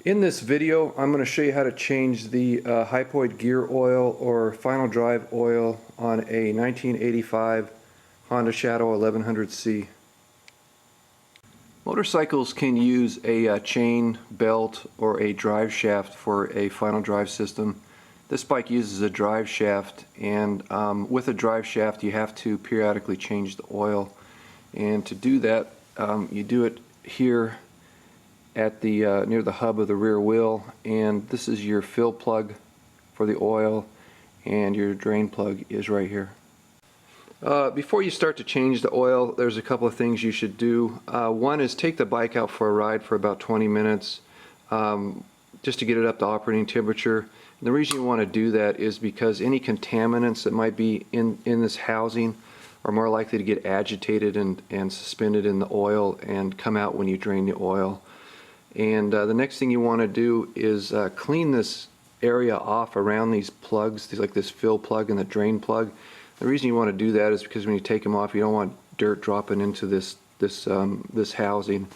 In this video, I'm going to show you how to change the Hypoid Gear oil or final drive oil on a 1985 Honda Shadow 1100C. Motorcycles can use a chain, belt, or a drive shaft for a final drive system. This bike uses a drive shaft, and with a drive shaft you have to periodically change the oil. And to do that, you do it here at the near the hub of the rear wheel, and this is your fill plug for the oil, and your drain plug is right here. Before you start to change the oil, there's a couple of things you should do. One is take the bike out for a ride for about 20 minutes just to get it up to operating temperature. And the reason you want to do that is because any contaminants that might be in this housing are more likely to get agitated and suspended in the oil and come out when you drain the oil. And the next thing you want to do is clean this area off around these plugs, like this fill plug and the drain plug. The reason you want to do that is because when you take them off, you don't want dirt dropping into this housing.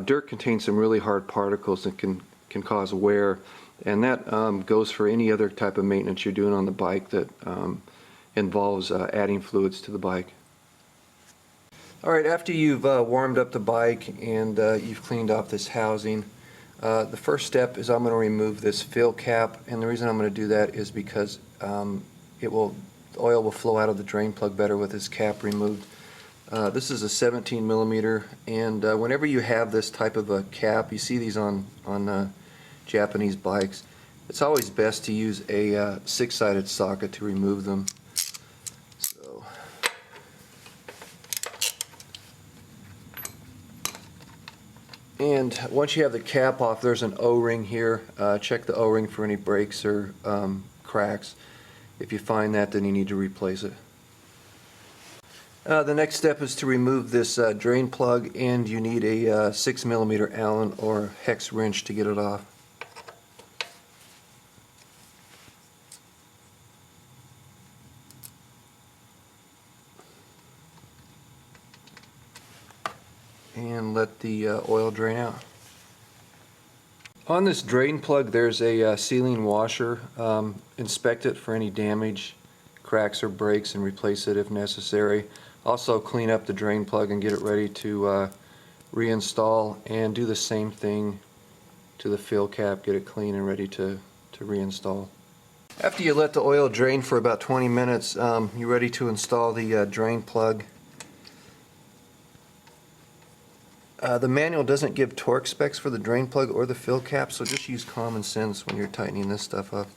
Dirt contains some really hard particles that can cause wear, and that goes for any other type of maintenance you're doing on the bike that involves adding fluids to the bike. Alright, after you've warmed up the bike and you've cleaned off this housing, the first step is I'm going to remove this fill cap, and the reason I'm going to do that is because the oil will flow out of the drain plug better with this cap removed. This is a 17 millimeter, and whenever you have this type of a cap, you see these on Japanese bikes, it's always best to use a six-sided socket to remove them. And once you have the cap off, there's an O-ring here. Check the O-ring for any breaks or cracks. If you find that, then you need to replace it. The next step is to remove this drain plug, and you need a 6 millimeter Allen or hex wrench to get it off. And let the oil drain out. On this drain plug there's a sealing washer. Inspect it for any damage, cracks or breaks, and replace it if necessary. Also clean up the drain plug and get it ready to reinstall, and do the same thing to the fill cap, get it clean and ready to reinstall. After you let the oil drain for about 20 minutes, you're ready to install the drain plug. The manual doesn't give torque specs for the drain plug or the fill cap, so just use common sense when you're tightening this stuff up.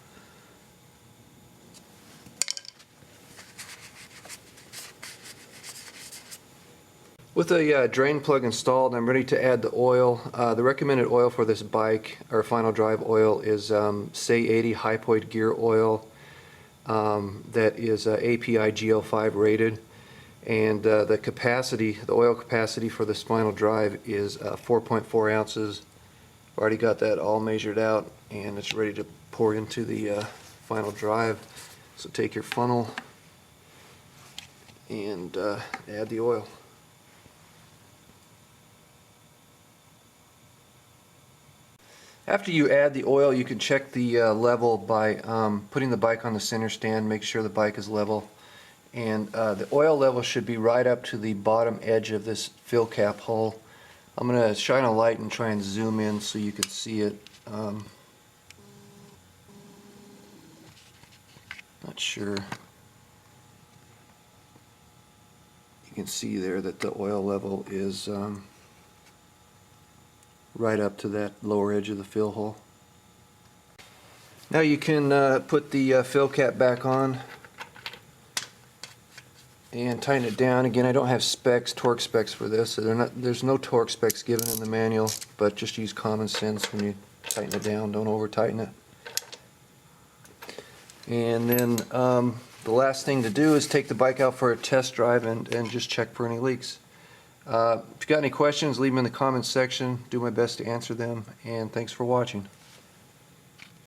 With the drain plug installed, I'm ready to add the oil. The recommended oil for this bike, or final drive oil, is say 80 Hypoid Gear oil that is API GL5 rated. And the oil capacity for this final drive is 4.4 ounces. I've already got that all measured out, and it's ready to pour into the final drive. So take your funnel and add the oil. After you add the oil, you can check the level by putting the bike on the center stand, make sure the bike is level. And the oil level should be right up to the bottom edge of this fill cap hole. I'm going to shine a light and try and zoom in so you can see it. Not sure. You can see there that the oil level is right up to that lower edge of the fill hole. Now you can put the fill cap back on and tighten it down. Again, I don't have torque specs for this, so there's no torque specs given in the manual, but just use common sense when you tighten it down. Don't over tighten it. And then the last thing to do is take the bike out for a test drive and just check for any leaks. If you got any questions, leave them in the comments section. Do my best to answer them, and thanks for watching.